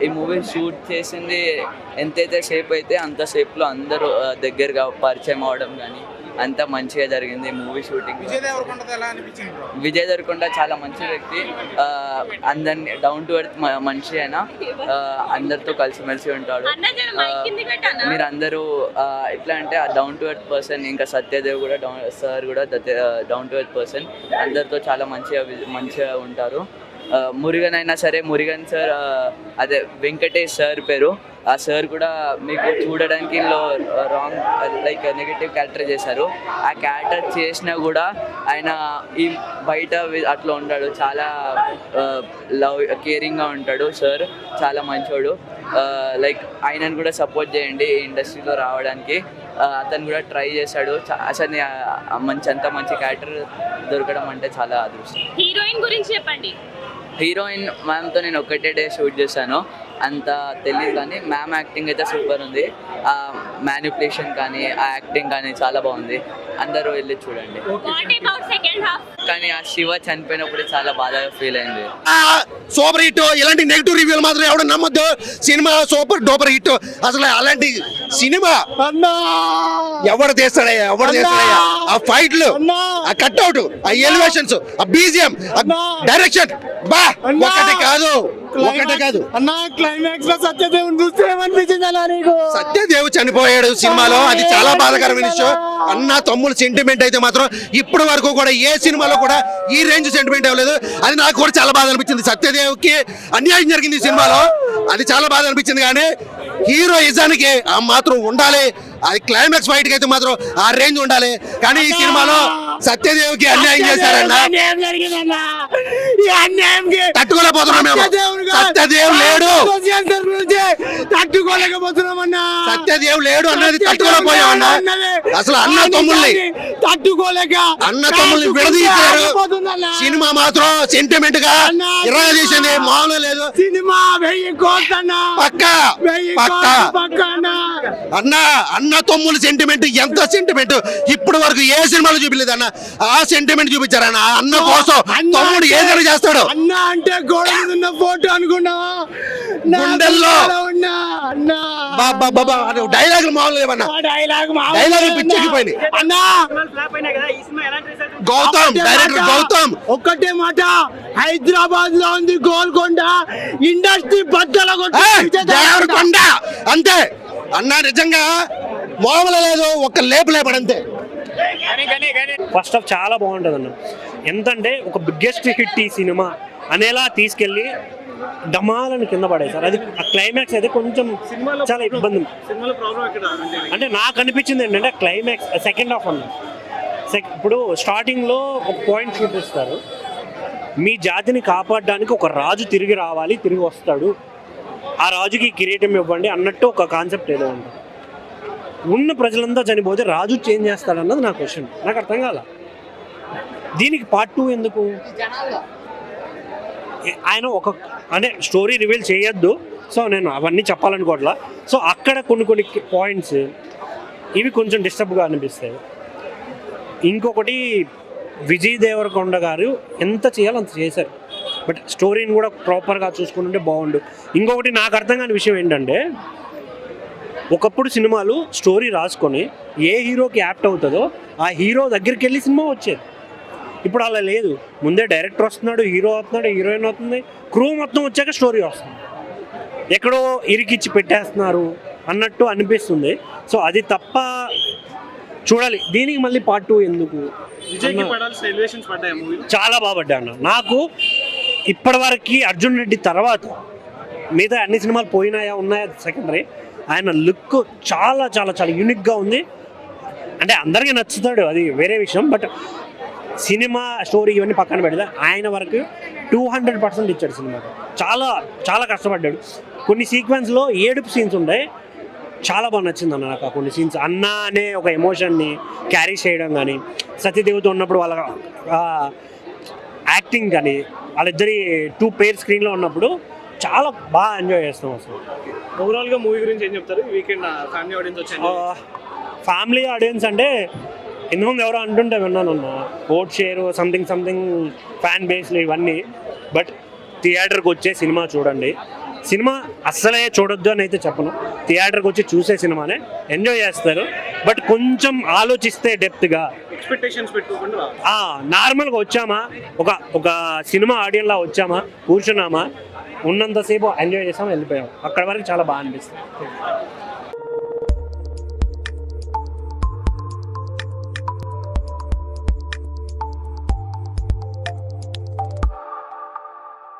ఈ movie shoot చేసింది ఎంతైతే సేపు అయితే అంత సేపులో అందరూ దగ్గరగా పరిచయం అవడం కానీ అంత మంచిగా జరిగింది మూవీ షూటింగ్. విజయ్ దేవరకొండ చాలా మంచి వ్యక్తి, అందరిని డౌన్ టు ఎర్త్ మనిషి అయినా అందరితో కలిసిమెలిసి ఉంటాడు. మీరు అందరూ ఎట్లా అంటే ఆ డౌన్ టు ఎర్త్ పర్సన్. ఇంకా సత్యదేవ్ కూడా సార్ కూడా డౌన్ టు ఎర్త్ పర్సన్, అందరితో చాలా మంచిగా ఉంటారు. మురుగన్ అయినా సరే, మురుగన్ సార్ అదే వెంకటేష్ సార్ పేరు, ఆ సార్ కూడా మీకు చూడడానికి రాంగ్ లైక్ నెగిటివ్ క్యారెక్టర్ చేశారు. ఆ క్యారెక్టర్ చేసినా కూడా ఆయన ఈ బయట అట్లా ఉంటాడు, చాలా కేరింగ్గా ఉంటాడు సార్, చాలా మంచోడు. లైక్ ఆయనను కూడా సపోర్ట్ చేయండి ఇండస్ట్రీలో రావడానికి. అతను కూడా ట్రై చేశాడు. అసలు అంత మంచి క్యారెక్టర్ దొరకడం అంటే చాలా అదృష్టం. హీరోయిన్ గురించి చెప్పండి. హీరోయిన్ మ్యామ్తో నేను ఒకటే డే షూట్ చేశాను, అంత తెలియదు కానీ మ్యామ్ యాక్టింగ్ అయితే సూపర్ ఉంది. ఆ మ్యానిపులేషన్ కానీ ఆ యాక్టింగ్ కానీ చాలా బాగుంది, అందరూ వెళ్ళి చూడండి. కానీ ఆ శివ చనిపోయినప్పుడు చాలా బాధగా ఫీల్ అయింది. Super hit. ఇలాంటి నెగిటివ్ రివ్యూలు మాత్రం ఎవడు నమ్మొద్దు. Cinema super duper hit. అసలు అలాంటి సినిమా ఎవడు తీస్తాడయ్యా, ఆ ఫైట్లు, ఆ కట్అవుట్, ఆ ఎలివేషన్స్, ఆ బీజిఎం, డైరెక్షన్ ఒకటే కాదు అన్న. క్లైమాక్స్ లో సత్యదేవుని చూస్తే ఏమనిపించింది అలా నీకు? సత్యదేవ్ చనిపోయాడు సినిమాలో, అది చాలా బాధాకరమైన విషయం. అన్న తమ్ముడు సెంటిమెంట్ అయితే మాత్రం ఇప్పటి వరకు కూడా ఏ సినిమాలో కూడా ఈ రేంజ్ సెంటిమెంట్ ఇవ్వలేదు. అది నాకు కూడా చాలా బాధ అనిపించింది. సత్యదేవ్కి అన్యాయం జరిగింది ఈ సినిమాలో, అది చాలా బాధ అనిపించింది. కానీ హీరోయిజానికి ఆ మాత్రం ఉండాలి, అది క్లైమాక్స్ ఫైట్ కి అయితే మాత్రం ఆ రేంజ్ ఉండాలి. కానీ ఈ సినిమాలో సత్యదేవ్కి అన్యాయం చేశారన్న, తట్టుకోలేకపోతున్నాం మేము. సత్యదేవ్ లేడు, తట్టుకోలేకపోతున్నామన్నా. సత్యదేవ్ లేడు అన్నది తట్టుకోలేకపోయామన్నా. అసలు అన్న తమ్ముల్ని విడదీశారు. సినిమా మాత్రం సెంటిమెంట్ గా ఇరవై తీసింది, మామూలు లేదు. సినిమా 1000 కోట్లన్నా పక్కా అన్న తమ్ముల సెంటిమెంట్ ఎంత సెంటిమెంట్ ఇప్పటి వరకు ఏ సినిమాలో చూపించలేదు అన్న. ఆ సెంటిమెంట్ చూపించారన్న. అన్న కోసం తమ్ముడు ఏదైనా చేస్తాడు. అన్న అంటే గోడ మీద ఉన్న ఫోటో అనుకున్నావా? గుండెల్లో డైలాగులు మామూలు లేవన్నా, డైలాగులు పిచ్చెక్కిపోయింది. అన్నా గౌతమ్, డైరెక్టర్ గౌతమ్ ఒక్కటే మాట, హైదరాబాద్ లో ఉంది గోల్కొండ, ఇండస్ట్రీ బద్దల దేవరకొండ అంతే అన్న. నిజంగా మామూలు లేదు, ఒక లేపడంతే. ఫస్ట్ ఆఫ్ చాలా బాగుంటుంది అన్న. ఎంతంటే ఒక బిగ్గెస్ట్ హిట్ ఈ సినిమా అనేలా తీసుకెళ్ళి డమాలని కింద పడేసారు. అది ఆ క్లైమాక్స్ అయితే కొంచెం చాలా ఇబ్బంది. అంటే నాకు అనిపించింది ఏంటంటే క్లైమాక్స్ సెకండ్ హాఫ్ అన్న. ఇప్పుడు స్టార్టింగ్లో ఒక పాయింట్ చూపిస్తారు, మీ జాతిని కాపాడడానికి ఒక రాజు తిరిగి రావాలి, తిరిగి వస్తాడు, ఆ రాజుకి కిరీటం ఇవ్వండి అన్నట్టు ఒక కాన్సెప్ట్ ఏదో ఉంది. ఉన్న ప్రజలంతా చనిపోతే రాజు చేంజ్ చేస్తాడన్నది నా క్వశ్చన్. నాకు అర్థం కాల, దీనికి పార్ట్ 2 ఎందుకు? ఆయన ఒక అంటే స్టోరీ రివీల్ చేయొద్దు, సో నేను అవన్నీ చెప్పాలనుకోవట్లా. సో అక్కడ కొన్ని పాయింట్స్ ఇవి కొంచెం డిస్టర్బ్గా అనిపిస్తాయి. ఇంకొకటి, విజయ్ దేవరకొండ గారు ఎంత చేయాలో అంత చేశారు, బట్ స్టోరీని కూడా ప్రాపర్గా చూసుకుంటుంటే బాగుండు. ఇంకొకటి నాకు అర్థం కాని విషయం ఏంటంటే, ఒకప్పుడు సినిమాలు స్టోరీ రాసుకొని ఏ హీరోకి యాప్ట్ అవుతుందో ఆ హీరో దగ్గరికి వెళ్ళి సినిమా వచ్చేది. ఇప్పుడు అలా లేదు, ముందే డైరెక్టర్ వస్తున్నాడు, హీరో అవుతున్నాడు, హీరోయిన్ అవుతుంది, క్రూ మొత్తం వచ్చాక స్టోరీ వస్తుంది. ఎక్కడో ఇరికిచ్చి పెట్టేస్తున్నారు అన్నట్టు అనిపిస్తుంది. సో అది తప్ప చూడాలి. దీనికి మళ్ళీ పార్ట్ 2 ఎందుకు? చాలా బాగా పడ్డా అన్న. నాకు ఇప్పటివరకు అర్జున్ రెడ్డి తర్వాత మిగతా అన్ని సినిమాలు పోయినాయా ఉన్నాయా సెకండరీ, ఆయన లుక్ చాలా చాలా చాలా యూనిక్గా ఉంది. అంటే అందరికీ నచ్చుతాడు, అది వేరే విషయం. బట్ సినిమా స్టోరీ ఇవన్నీ పక్కన పెడితే ఆయన వరకు 200% ఇచ్చాడు సినిమాకి. చాలా చాలా కష్టపడ్డాడు. కొన్ని సీక్వెన్స్లో ఏడుపు సీన్స్ ఉంటాయి, చాలా బాగా నచ్చింది అన్న నాకు. కొన్ని సీన్స్ అన్న అనే ఒక ఎమోషన్ని క్యారీ చేయడం కానీ, సత్యదేవ్తో ఉన్నప్పుడు వాళ్ళ యాక్టింగ్ కానీ, వాళ్ళిద్దరి 2 పేర్ స్క్రీన్లో ఉన్నప్పుడు చాలా బాగా ఎంజాయ్ చేస్తాం అసలు. ఓవరాల్గా మూవీ గురించి ఏం చెప్తారు? వీకెండ్ ఫ్యామిలీ ఆడియన్స్ వచ్చాయి. ఫ్యామిలీ ఆడియన్స్ అంటే ఇంతకుముందు ఎవరో అంటుంటే విన్నాను అన్న, ఓట్ షేర్ సంథింగ్ ఫ్యాన్ బేస్లు ఇవన్నీ. బట్ థియేటర్కి వచ్చే సినిమా చూడండి, సినిమా అస్సలే చూడొద్దు అని అయితే చెప్పను. థియేటర్కి వచ్చి చూసే సినిమానే ఎంజాయ్ చేస్తారు. బట్ కొంచెం ఆలోచిస్తే డెప్త్గా ఎక్స్పెక్టేషన్స్ పెట్టుకోకుండా నార్మల్గా వచ్చామా, ఒక సినిమా ఆడియన్లా వచ్చామా, కూర్చున్నామా, ఉన్నంతసేపు ఎంజాయ్ చేసామా, వెళ్ళిపోయాం. అక్కడ వరకు చాలా బాగా అనిపిస్తుంది.